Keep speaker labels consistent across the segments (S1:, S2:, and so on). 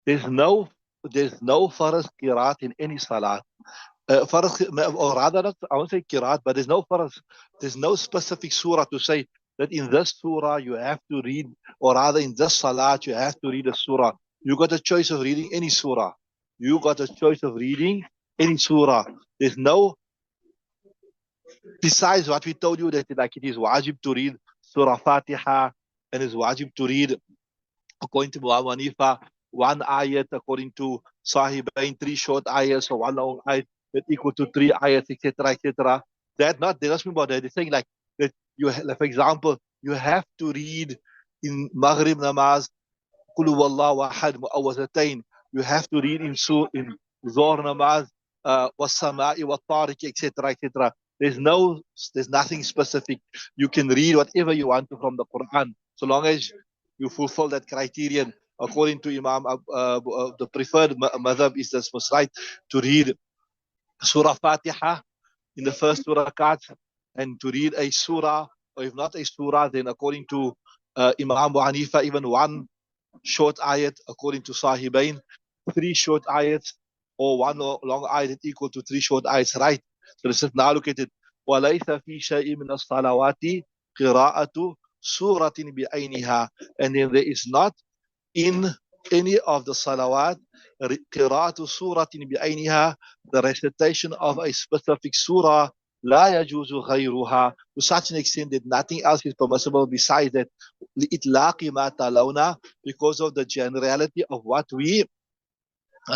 S1: There's no farz qiraat in any salah. Farz, or rather, not, I won't say qiraat, but there's no farz. There's no specific surah to say that in this surah you have to read, or rather in this salat you have to read a surah. You got a choice of reading any surah. You got a choice of reading any surah. There's no, besides what we told you, that like it is wajib to read Surah Fatiha, and it's wajib to read, according to Abu Hanifa, one ayat, according to Sahibain, three short ayats, or one long ayat that equal to three ayats, etc., etc. That not, they're not speaking about that. They're saying like that you, like, for example, you have to read in Maghrib namaz, Qul huwallahu ahad mu'awwazatayn. You have to read in Zohr namaz, was-sama'i wa-tariq, etc., etc. There's nothing specific. You can read whatever you want to from the Quran, so long as you fulfill that criterion. According to Imam, the preferred madhab is this was right to read Surah Fatiha in the first two rakats, and to read a surah, or if not a surah, then according to Imam Abu Hanifa, even one short ayat, according to Sahibain, three short ayats, or one long ayat equal to three short ayats, right? So let's just now look at it. وَلَيْسَ فِي شَيْءٍ مِنَ الصَّلَوَاتِ قِرَاءَةُ سُورَةٍ بِعَيْنِهَا. And then there is not in any of the salawat qira'atu suratin bi'ayniha, the recitation of a specific surah, la yajuzu ghayruha, to such an extent that nothing else is permissible besides that, li'itlaqi ma talawna, because of the generality of what we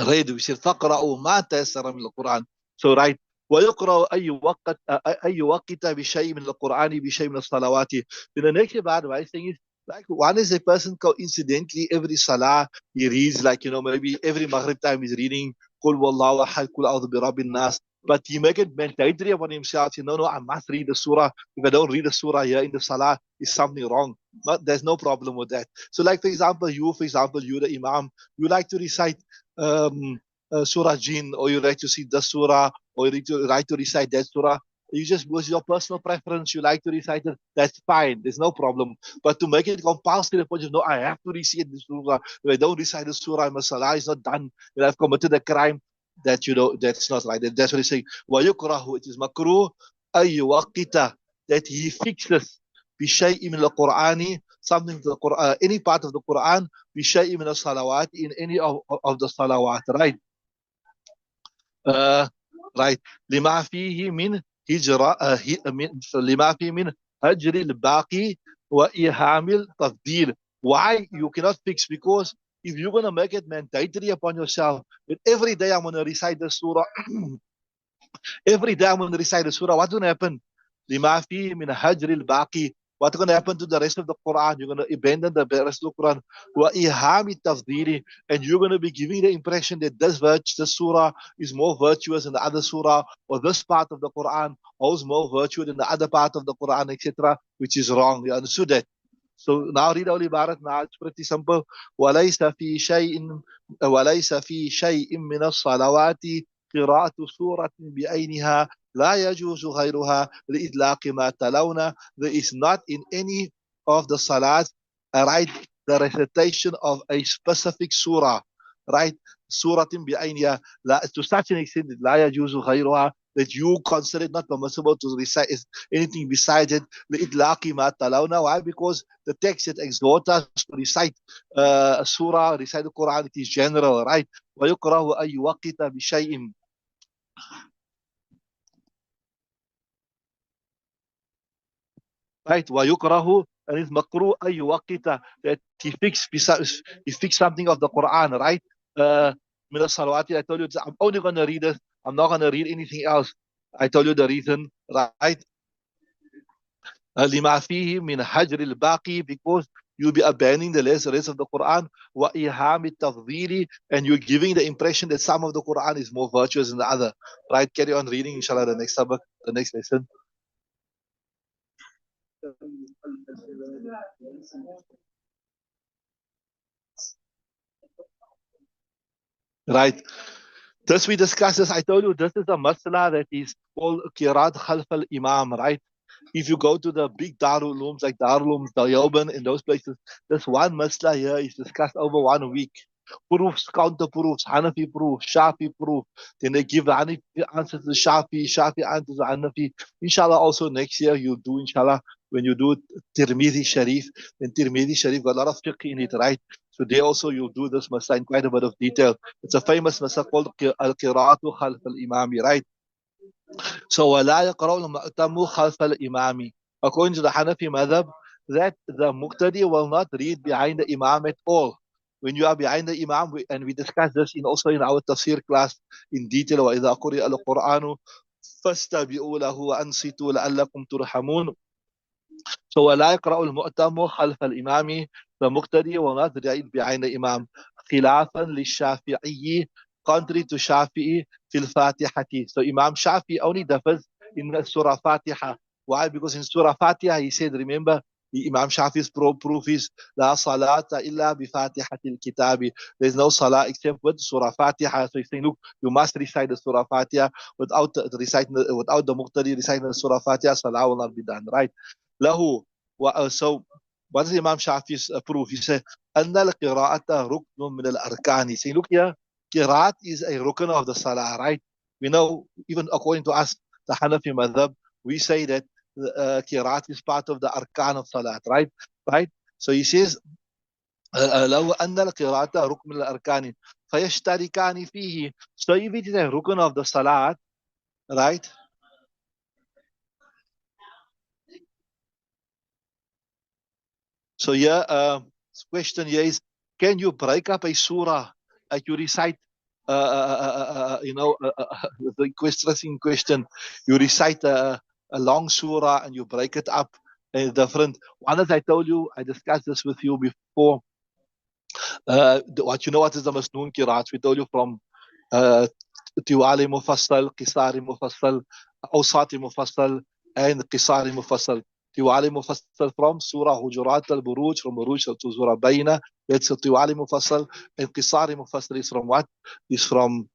S1: read. We said faqra'u ma tayassara min al-Quran. So right, ويقرأ أي وقت بشيء من القرآن بشيء من الصلوات. Then the next advice thing is, like, one is a person coincidentally every salah he reads, like, maybe every maghrib time he's reading Qul wallahu ahad, Qul a'udhu bi rabbin nas, but he make it mandatory upon himself. Say, no, I must read the surah. If I don't read the surah here in the salah, is something wrong. There's no problem with that. So, like, for example, you the imam, you like to recite Surah Jinn, or you like to see the surah, or you like to recite that surah. You just, with your personal preference, you like to recite it, that's fine. There's no problem. But to make it compulsory, no, I have to recite the surah. If I don't recite the surah, my salah is not done. I've committed a crime. That's not right. That's what he's saying. وَيُكْرَهُ, it is makruh, أَيُّوَقِّتَ, that he fixes بِشَيْءٍ مِنَ الْقُرْآنِ, something to the Quran, any part of the Quran, بِشَيْءٍ مِنَ الصَّلَوَاتِ, in any of the salawat, right? Right. لما فيه من هجرة لما فيه من هجر الباقي وإيهام التفضيل. Why you cannot fix? Because if you're going to make it mandatory upon yourself that every day I'm going to recite the surah, every day I'm going to recite the surah, what's going to happen? لما فيه من هجر الباقي. What's going to happen to the rest of the Quran? You're going to abandon the rest of the Quran. وَإِيهَامِ التَّفْضِيلِ, and you're going to be giving the impression that this surah is more virtuous than the other surah, or this part of the Quran holds more virtue than the other part of the Quran, etc., which is wrong. You understood that? So now read all ibarat. Now it's pretty simple. وَلَيْسَ فِي شَيْءٍ مِّنَ الصَّلَوَاتِ قِرَاءَةُ سُورَةٍ بِعَيْنِهَا لا يجوز غيرها لإطلاق ما تلونا. There is not in any of the salats, right, the recitation of a specific surah, right, surah بعينها, to such an extent that لا يجوز غيرها, that you consider it not permissible to recite anything besides it, لإطلاق ما تلونا. Why? Because the text that exhorts us to recite a surah, recite the Quran, it is general, right? ويكره أن يوقت بشيء, right? وَيُكْرَهُ, and it's makruh أَن يُوَقِّتَ, that he fix something of the Quran, right? Min al-salawati, I told you, I'm only going to read this. I'm not going to read anything else. I told you the reason, right? لِمَا فِيهِ مِنْ حَجْرِ الْبَاقِي, because you'll be abandoning the rest of the Quran. وَإِيهَامِ التَّفْضِيلِ, and you're giving the impression that some of the Quran is more virtuous than the other, right? Carry on reading, inshallah, the next sabak, the next lesson. Right. This we discussed this. I told you this is a masala that is called Qiraat Khalf al-Imam, right? If you go to the big Darul Ulooms like Darul Ulooms, Deoband, in those places, this one masala here is discussed over 1 week. proofs, counter proofs, Hanafi proof, Shafi proof. Then they give the Hanafi answer to the Shafi answer to the Hanafi. Inshallah, also next year you'll do, inshallah, when you do Tirmidhi Sharif, then Tirmidhi Sharif got a lot of fiqh in it, right? So there also you'll do this masala in quite a bit of detail. It's a famous masala called Al-Qiraatu Khalf al-Imami, right? So وَلَا يَقْرَأُ الْمُؤْتَمُ خَلْفَ الْإِمَامِ. According to the Hanafi madhab, that the muqtadi will not read behind the imam at all. When you are behind the imam, and we discussed this also in our tafsir class in detail, وَإِذَا قُرِئَ الْقُرْآنُ فَاسْتَمِعُوا لَهُ وَأَنصِتُوا لَعَلَّكُمْ تُرْحَمُونَ. So وَلَا يَقْرَأُ الْمُؤْتَمُ خَلْفَ الْإِمَامِ. The muqtadi will not read behind the imam. خِلَافًا لِلشَّافِعِيِّ, contrary to Shafi'i, fil Fatihati. So Imam Shafi only differs in the Surah Fatiha. Why? Because in Surah Fatiha he said, remember, the Imam Shafi's proof is La salata illa bi Fatihatil Kitabi. There's no salah except with Surah Fatiha. So he's saying, look, you must recite the Surah Fatiha. Without the Muqtadi reciting the Surah Fatiha, salah will not be done, right? Lahu. So what is Imam Shafi's proof? He said, Anna al-qira'ata ruknun min al-arkani. Saying, look here, Qiraat is a rukn of the salah, right? We know, even according to us, the Hanafi madhab, we say that Qiraat is part of the arkan of salat, right? Right? So he says, لو أن القراءة ركن من الأركان فيشتركان فيه. So if it is a rukn of the salat, right? So here, question here is, can you break up a surah like you recite, the interesting question, you recite a long surah and you break it up different. One, as I told you, I discussed this with you before. What is the Masnoon Qiraat? We told you from Tiwali Mufassal, Qisari Mufassal, Awsati Mufassal, and Qisari Mufassal. Tiwali Mufassal from Surah Hujurat al-Buruj, from Buruj to Surah Bayna. That's Tiwali Mufassal. And Qisari Mufassal is from what? Is from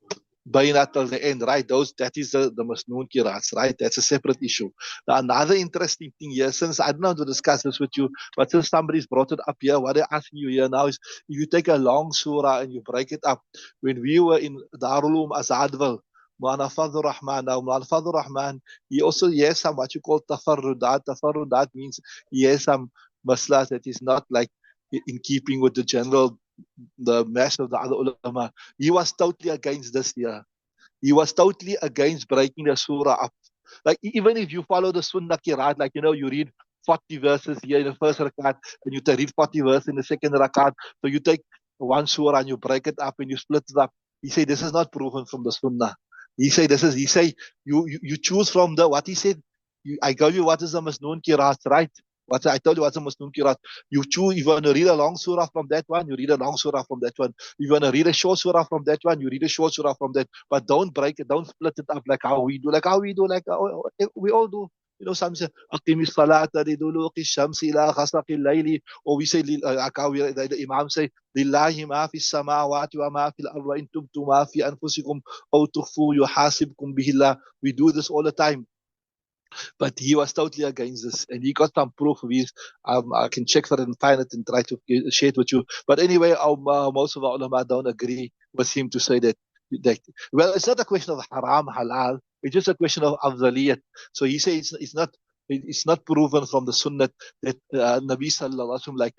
S1: Bayna till the end, right? That is the Masnoon Qiraats, right? That's a separate issue. Now, another interesting thing here, since I don't know how to discuss this with you, but since somebody's brought it up here, what I'm asking you here now is, if you take a long surah and you break it up, when we were in Darul Azadval, Mulana Fadhur Rahman, now Mulana Fadhur Rahman, he also has some what you call tafarrudat. Tafarrudat means he has some maslas that is not like in keeping with the mass of the other ulama. He was totally against this here. He was totally against breaking the surah up. Like, even if you follow the sunnah qiraat, like, you read 40 verses here in the first rakat, and you read 40 verses in the second rakat. So you take one surah and you break it up and you split it up. He say this is not proven from the sunnah. He say you choose from what he said. I gave you what is the masnoon qiraat, right? What I told you what's the Muslim Qiraat. You choose, if you want to read a long surah from that one, you read a long surah from that one. If you want to read a short surah from that one, you read a short surah from that. But don't break it, don't split it up like how we do, we all do. Some say, Aqimis salata liduluqi shamsi ila khasaqi layli. Or we say, the Imam say, Lillahi ma fi samawati wa ma fi al-ardi in tubtu ma fi anfusikum aw tukhfu yuhasibkum bihillah. We do this all the time. But he was totally against this, and he got some proof of his. I can check for it and find it and try to share it with you. But anyway, most of our ulama don't agree with him to say that. Well, it's not a question of haram, halal. It's just a question of afdaliyat. So he says it's not proven from the sunnah that Nabi Sallallahu Alaihi Wasallam like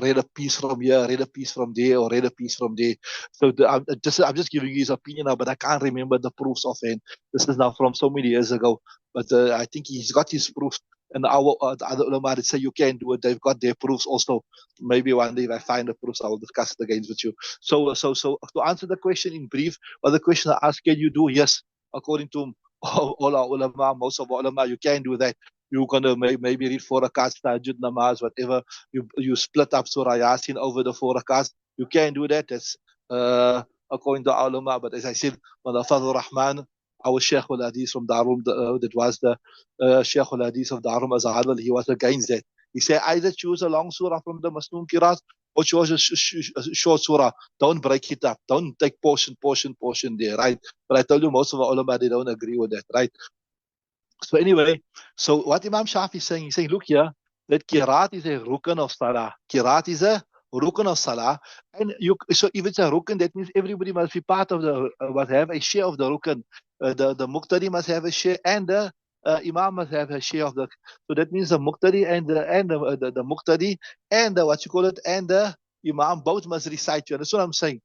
S1: read a piece from here, read a piece from there, or read a piece from there. So I'm just giving you his opinion now, but I can't remember the proofs offhand. This is now from so many years ago. But I think he's got his proofs. And the other ulama that say you can do it, they've got their proofs also. Maybe one day if I find the proofs, I will discuss it again with you. So to answer the question in brief, or the question I asked, can you do? Yes, according to all our ulama, most of our ulama, you can do that. You're gonna maybe read 4 rakats, tahajjud namaz, whatever. You split up Surah Yasin over the 4 rakats. You can do that. That's according to our ulama. But as I said, Fadhur Rahman, our Sheikh al Hadith from Darul, that was the Sheikh al Hadith of Darul Azhar, he was against that. He said either choose a long surah from the Masnoon Qiraat or choose a short surah. Don't break it up. Don't take portion there, right? But I told you most of our ulama, they don't agree with that, right? So anyway, what Imam Shafi is saying, he's saying, look here, that Qiraat is a rukn of Salah. Qiraat is a rukn of salah. And so if it's a rukn, that means everybody must be part of the, must have a share of the rukn. The muqtadi must have a share, and the imam must have a share of the. So that means the muqtadi and the muqtadi and the, what you call it, and the imam both must recite. You understand what I'm saying?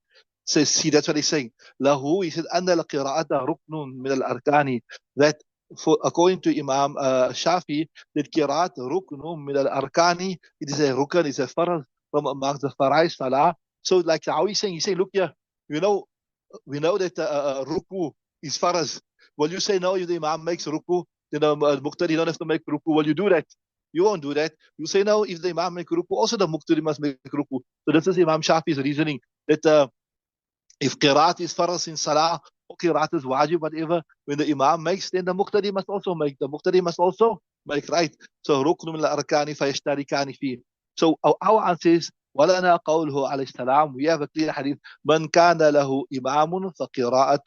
S1: So see, that's what he's saying. Lahu, he said, anna al-qira'ata ruknun min al-arkani. That for, according to Imam Shafi, that qira'at ruknun min al-arkani. It is a rukn, it's a farz from amongst the farais salah. So like how he's saying, look here, you know, we know that ruku is faraz. Well, you say no, if the imam makes ruku, then muqtadi don't have to make ruku. Well, you do that. You won't do that. You say no, if the imam make ruku, also the muqtadi must make ruku. So this is Imam Shafi's reasoning that if qiraat is faraz in salah, or qiraat is wajib, whatever, when the imam makes, then the muqtadi must also make. The muqtadi must also make, right? So rukn min al-arkani fayashtarikani fi. So our answer is, ولنا قوله عليه السلام, we have a clear hadith, من كان له إمام فقراءة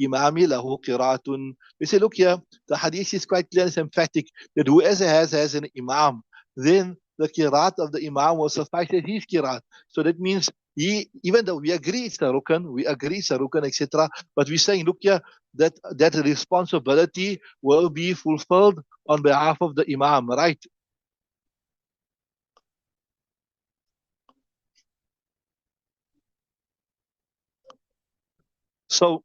S1: الإمام له قراءة. We say, look here, the hadith is quite clear and emphatic that whoever has an imam, then the qiraat of the imam will suffice as his qiraat. So that means he, even though we agree it's a rukn, etc., but we're saying, look here, that responsibility will be fulfilled on behalf of the imam, right? So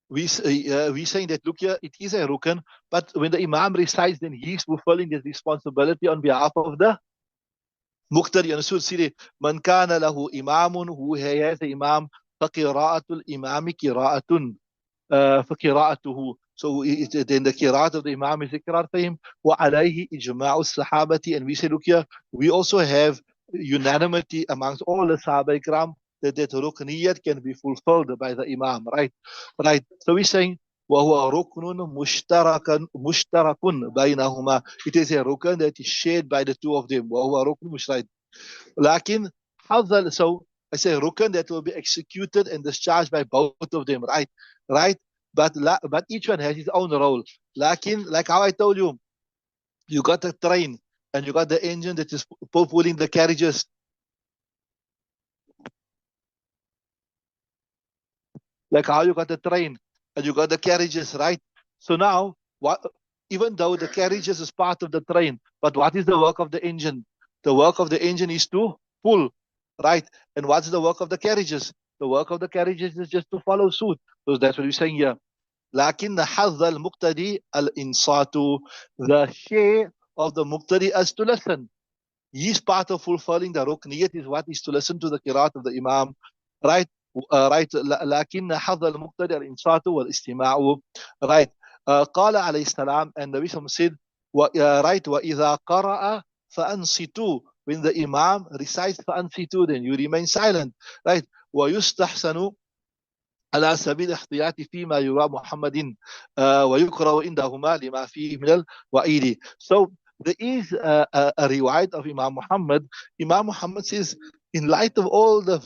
S1: we saying that, look here, it is a rukn, but when the imam recites, then he's fulfilling his responsibility on behalf of the muqtadi. Understood? See, man kana lahu imamun, who has the imam, faqira'atul imami qira'atun, فقراءته. So then the qiraat of the imam is a qiraat for him. وعليه إجماع الصحابة. And we say, look here, we also have unanimity amongst all the Sahaba Ikram that rukniyat can be fulfilled by the imam, right? Right. So we're saying, وهو ركن مشترك بينهما. It is a rukn that is shared by the two of them. وهو ركن مشترك. لكن حظ, so I say rukn that will be executed and discharged by both of them, right? Right? But each one has his own role. Like how I told you, you got the train and you got the engine that is pulling the carriages. Like how you got the train and you got the carriages, right? So now, what? Even though the carriages is part of the train, but what is the work of the engine? The work of the engine is to pull, right? And what's the work of the carriages? The work of the carriages is just to follow suit. So that's what we're saying here. لكن حظ المقتدي الإنصات. The share of the muqtadi is to listen. He's part of fulfilling the rukniyat is what is to listen to the qiraat of the imam, right? Right. لكن حظ المقتدي الإنصات والاستماع, right? قال عليه السلام, and the Prophet said, right, وإذا قرأ فأنصتوا. When the imam recites فأنصتوا, then you remain silent, right? ويستحسن على سبيل الاحتياط فيما يرى محمد ويقرأ عندهما لما فيه من الوعيد. So there is a riwayat of Imam Muhammad. Imam Muhammad says, in light of all the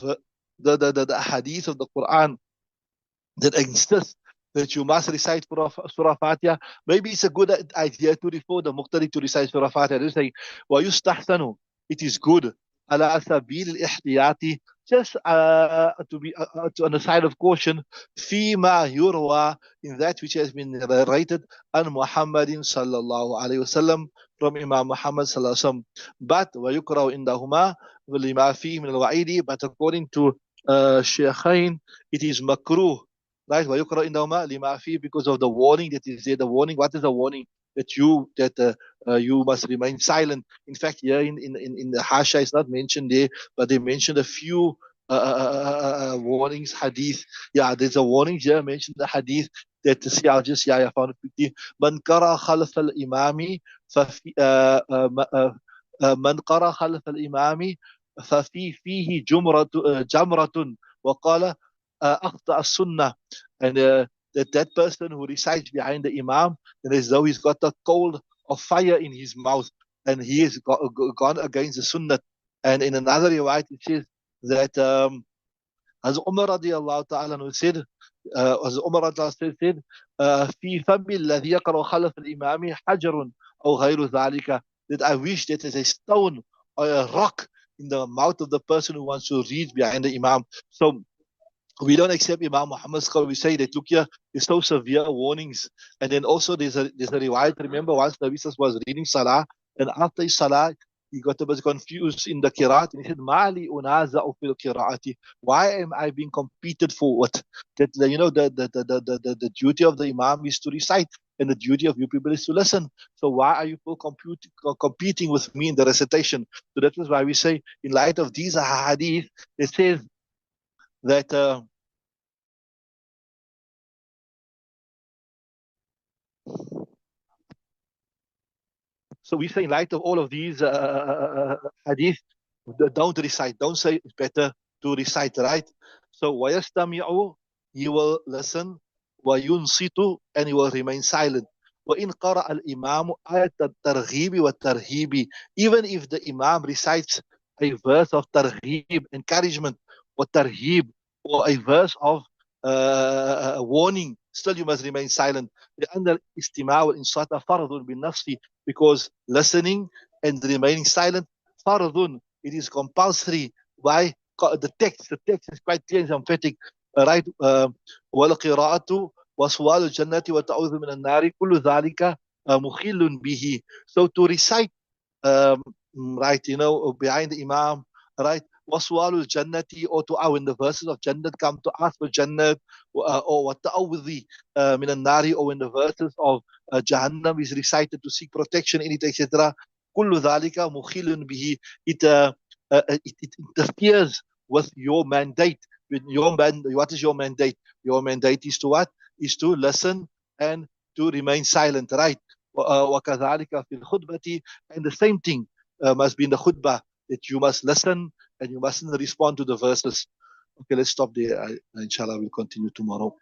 S1: hadith of the Quran that exists, that you must recite Surah Fatiha, maybe it's a good idea to refer the Muqtadi to recite Surah Fatiha. They say, وَيُسْتَحْسَنُ, it is good, على سبيل الاحتياط, just to be on the side of caution, فيما يروى, in that which has been narrated, an Muhammadin sallallahu alayhi wasallam, from Imam Muhammad sallallahu alayhi wasallam. But ويقرأ عندهما لما فيه من الوعيد, but according to Shaykhain, it is makruh, right? ويقرأ عندهما لما فيه, because of the warning that is there. The warning, what is the warning? That you must remain silent. In fact, here in the Hasha, it's not mentioned there, but they mentioned a few warnings, hadith. Yeah, there's a warning here, mentioned the hadith that, see, I'll just, yeah, I found it quickly. من قرأ خلف الإمام ففي من قرأ خلف الإمام فيه جمرة وقال أخطأ السنة. And that person who recites behind the imam, and as though he's got a coal of fire in his mouth, and he has gone against the sunnah. And in another riwayat, it says that as Umar radiallahu ta'ala said, as Umar radiallahu said, في فم الذي يقرأ خلف الإمام حجر أو غير ذلك, that I wish that there's a stone a rock in the mouth of the person who wants to read behind the Imam. So we don't accept Imam Muhammad's call. We say that look here, there's so severe warnings. And then also there's a riwayat. Remember once Nabi was reading Salaah, and after his Salaah, he got a bit confused in the Qiraat, and he said, Mali unaza'u fil Qiraati. Why am I being competed for what? That the duty of the Imam is to recite, and the duty of you people is to listen. So why are you people competing with me in the recitation? So that is why we say, in light of these hadith, it says that so we say in light of all of these hadith, don't recite. Don't say it's better to recite, right? So وَيَسْتَمِعُ, he will listen, وَيُنصِتُ, and he will remain silent. وَإِنْ قَرَأَ الْإِمَامُ آيَةَ التَّرْغِيبِ وَالتَّرْهِيبِ, even if the Imam recites a verse of targhib, encouragement, or tarhib, or a verse of warning, still you must remain silent. لأن الاستماع والإنصات فرض بالنفس, because listening and remaining silent, fardun, it is compulsory by the text. The text is quite clear and emphatic, right? وَالْقِرَاءَةُ وَسُوَالُ الْجَنَّةِ وَتَعُوذُ مِنَ النَّارِ كُلُّ ذَلِكَ مُخِلٌّ بِهِ. So to recite, right, behind the Imam, right? وَسُوَالُ الْجَنَّةِ, or to when the verses of Jannat come, to ask for Jannat, or وَتَعُوذِ مِنَ النَّارِ, or when the verses of Jahannam is recited to seek protection in it, etc. كُلُّ ذَلِكَ مُخِلٌ بِهِ. It interferes with your mandate. What is your mandate? Your mandate is to what? Is to listen and to remain silent, right? وَكَذَلِكَ فِي الْخُطْبَةِ, and the same thing must be in the khutbah, that you must listen and you mustn't respond to the verses. Okay, let's stop there. Inshallah, we'll continue tomorrow.